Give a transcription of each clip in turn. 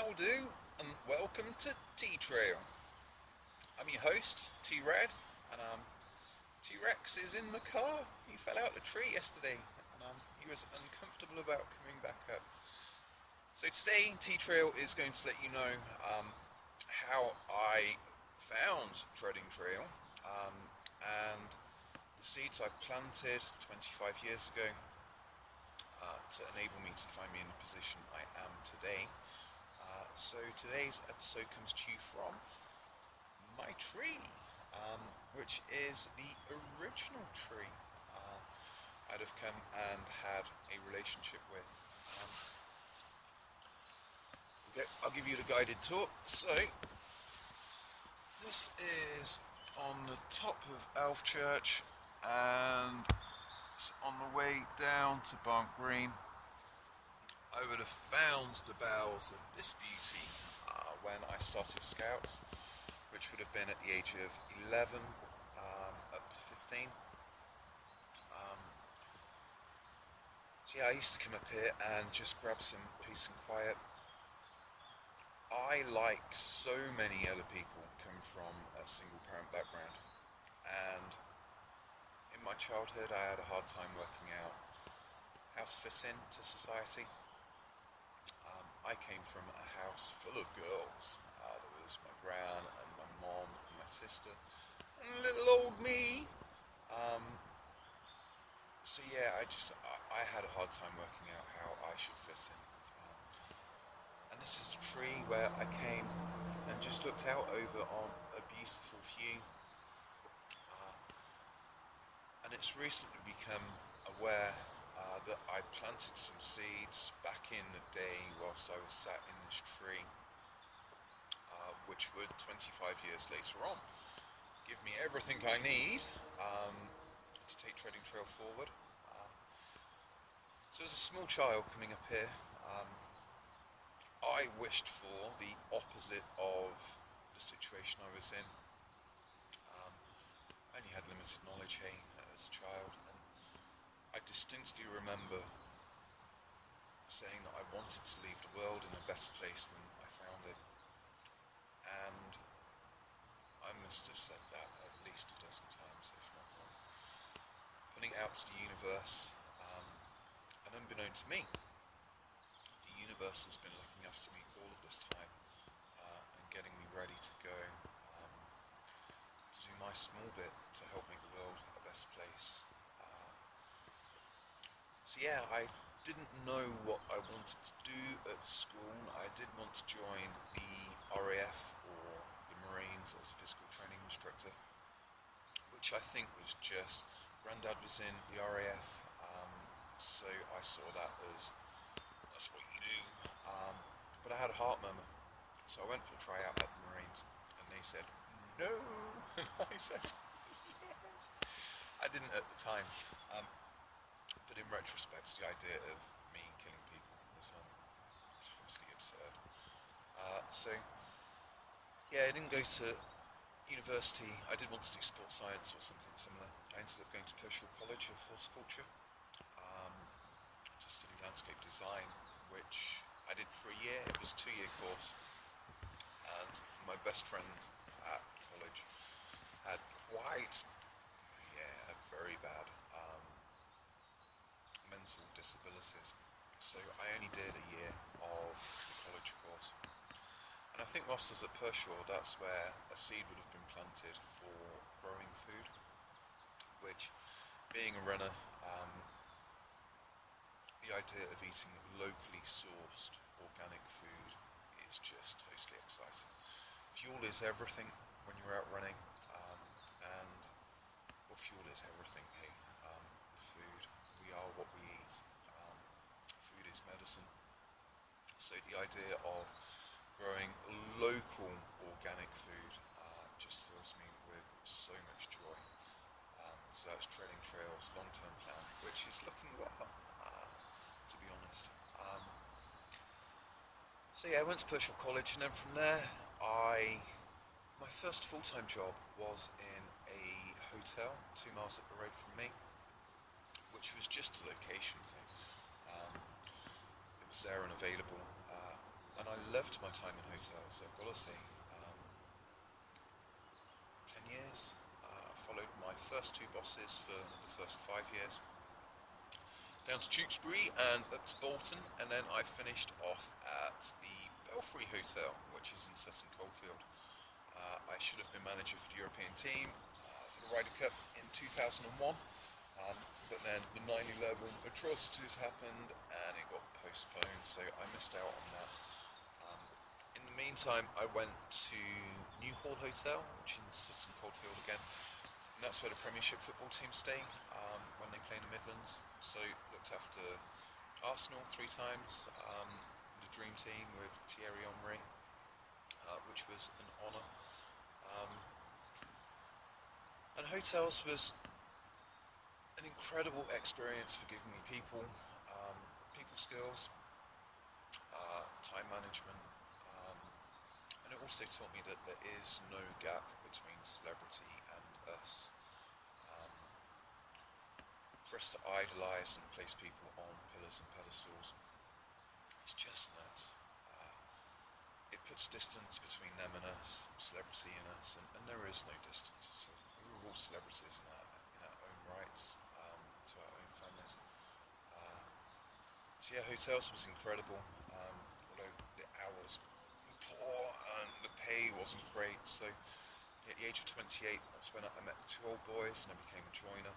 How do, and welcome to T-Trail. I'm your host, T-Red, and T-Rex is in the car. He fell out the tree yesterday, and he was uncomfortable about coming back up. So today, T-Trail is going to let you know how I found Treading Trail, and the seeds I planted 25 years ago to enable me to find me in the position I am today. So today's episode comes to you from my tree, which is the original tree I'd have come and had a relationship with. Okay, I'll give you the guided tour. So this is on the top of Elf Church, and it's on the way down to Barn Green. I would have found the boughs of this beauty when I started Scouts, which would have been at the age of 11 up to 15. So yeah, I used to come up here and just grab some peace and quiet. I, like so many other people, come from a single parent background, and in my childhood I had a hard time working out how to fit into society. I came from a house full of girls. There was my gran and my mom and my sister and little old me. So yeah, I had a hard time working out how I should fit in. And this is the tree where I came and just looked out over on a beautiful view. And it's recently become aware that I planted some seeds back in the day whilst I was sat in this tree, which would 25 years later on give me everything I need to take Treading Trail forward. So as a small child coming up here, I wished for the opposite of the situation I was in. I only had limited knowledge, as a child, and I distinctly remember saying that I wanted to leave the world in a better place than I found it. And I must have said that at least a dozen times, if not more. Putting it out to the universe, and unbeknown to me, the universe has been looking after me all of this time and getting me ready to go to do my small bit to help make the world a better place. So yeah, I didn't know what I wanted to do at school. I did want to join the RAF or the Marines as a physical training instructor, which I think was just, Grandad was in the RAF, so I saw that as, that's what you do. But I had a heart murmur, so I went for a tryout at the Marines, and they said, no, and I said, yes. I didn't at the time. But in retrospect, the idea of me killing people was totally absurd. So, yeah, I didn't go to university. I did want to do sports science or something similar. I ended up going to Pershore College of Horticulture to study landscape design, which I did for a year. It was a 2-year course. And my best friend at college had a very bad mental disabilities, so I only did a year of the college course. And I think whilst I was at Pershore, that's where a seed would have been planted for growing food, which, being a runner, the idea of eating locally sourced organic food is just totally exciting. Fuel is everything when you're out running, and well, fuel is everything, food. We are what we eat. Food is medicine. So the idea of growing local organic food just fills me with so much joy. So that's Treading Trail's long-term plan, which is looking well, to be honest. So yeah, I went to Pershore College, and then from there, my first full-time job was in a hotel 2 miles up the road from me, which was just a location thing. It was there and available. and I loved my time in hotels. I've got to say, 10 years. I followed my first two bosses for the first 5 years, down to Tewkesbury and up to Bolton, and then I finished off at the Belfry Hotel, which is in Sutton Coldfield. I should have been manager for the European team for the Ryder Cup in 2001, but then the 9/11 atrocities happened and it got postponed, so I missed out on that. In the meantime, I went to Newhall Hotel, which is in Sutton Coldfield again, and that's where the Premiership football team stay when they play in the Midlands. So looked after Arsenal 3 times, the dream team with Thierry Henry, which was an honour. And hotels was an incredible experience for giving me people skills, time management, and it also taught me that there is no gap between celebrity and us. For us to idolise and place people on pillars and pedestals, it's just nuts. It puts distance between them and us, celebrity and us, and there is no distance. So we're all celebrities in our own rights, to our own families. So yeah, hotels was incredible, although the hours were poor and the pay wasn't great. So at the age of 28, that's when I met the two old boys and I became a joiner.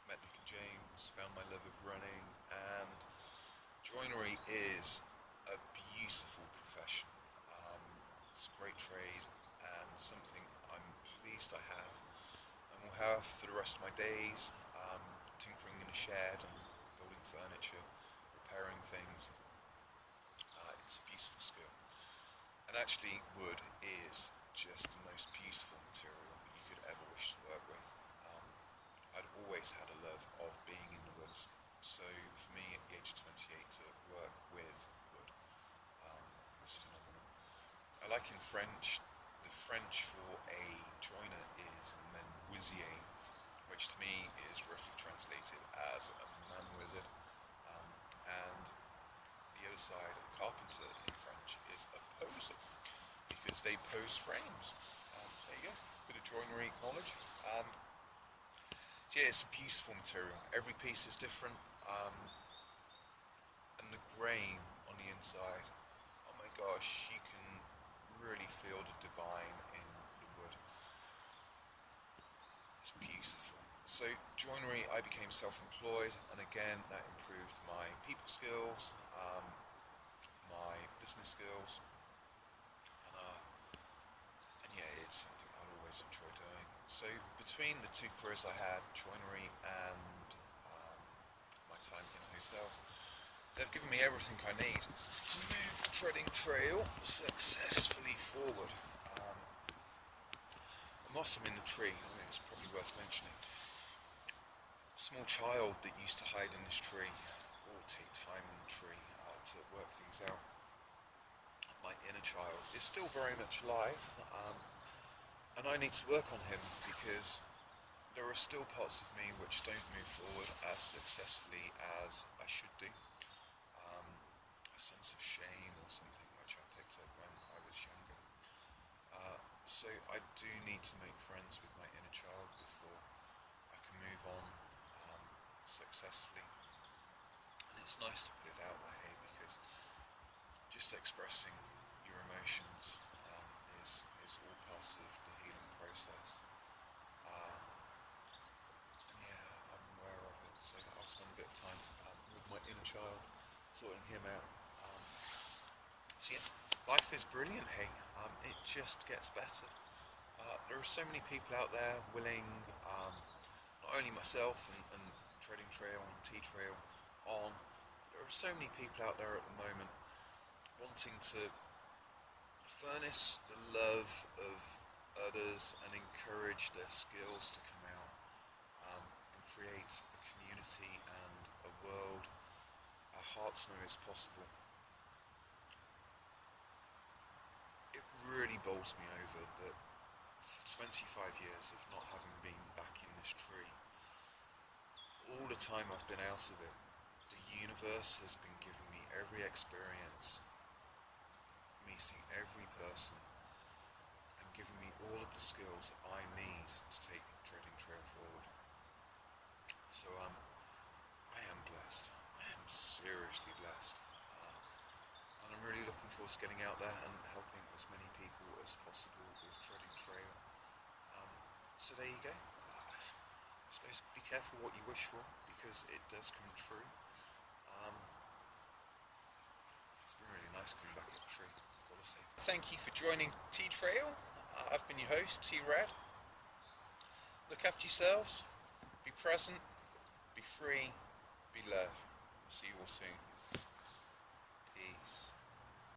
Met Nick and James, found my love of running, and joinery is a beautiful profession. It's a great trade and something I'm pleased I have and will have for the rest of my days, tinkering in a shed and building furniture, repairing things. It's a beautiful skill. And actually wood is just the most beautiful material you could ever wish to work with. I'd always had a love of being in the woods, so for me at the age of 28 to work with wood was phenomenal. I like in French, the French for a joiner is menuisier, which to me is roughly translated as a man wizard, and the other side, a carpenter in French, is a poser, because they pose frames. There you go, bit of joinery knowledge. Yeah, it's a beautiful material. Every piece is different, and the grain on the inside, oh my gosh, you can really feel the divine in the wood. It's beautiful. So joinery, I became self-employed, and again that improved my people skills, my business skills, and yeah, it's something I'll always enjoy doing. So between the two careers I had, joinery and my time in hotels, they've given me everything I need to move the treading trail successfully forward. And whilst I'm in the tree, I think it's probably worth mentioning, a small child that used to hide in this tree or take time in the tree to work things out, my inner child, is still very much alive. And I need to work on him because there are still parts of me which don't move forward as successfully as I should do. A sense of shame or something which I picked up when I was younger. So I do need to make friends with my inner child before I can move on successfully. And it's nice to put it out there, hey, because just expressing your emotions is all part of the healing process. And yeah, I'm aware of it, so I'll spend a bit of time with my inner child, sorting him out. So yeah, life is brilliant, hey. It just gets better. There are so many people out there willing, not only myself and Trading Trail and T-Trail on, there are so many people out there at the moment wanting to furnish the love of others and encourage their skills to come out, and create a community and a world our hearts know is possible. It really bowls me over that for 25 years of not having been back in this tree, all the time I've been out of it, the universe has been giving me every experience, meeting every person, and giving me all of the skills I need to take Trading Trail forward. So I am blessed. I am seriously blessed. And I'm really looking forward to getting out there and helping as many people as possible with Trading Trail. So there you go. I suppose be careful what you wish for, because it does come true. It's been really nice coming back up the tree, I've got to say. Thank you for joining T-Trail. I've been your host, T-Rad. Look after yourselves, be present, be free, be love. See you all soon. Peace.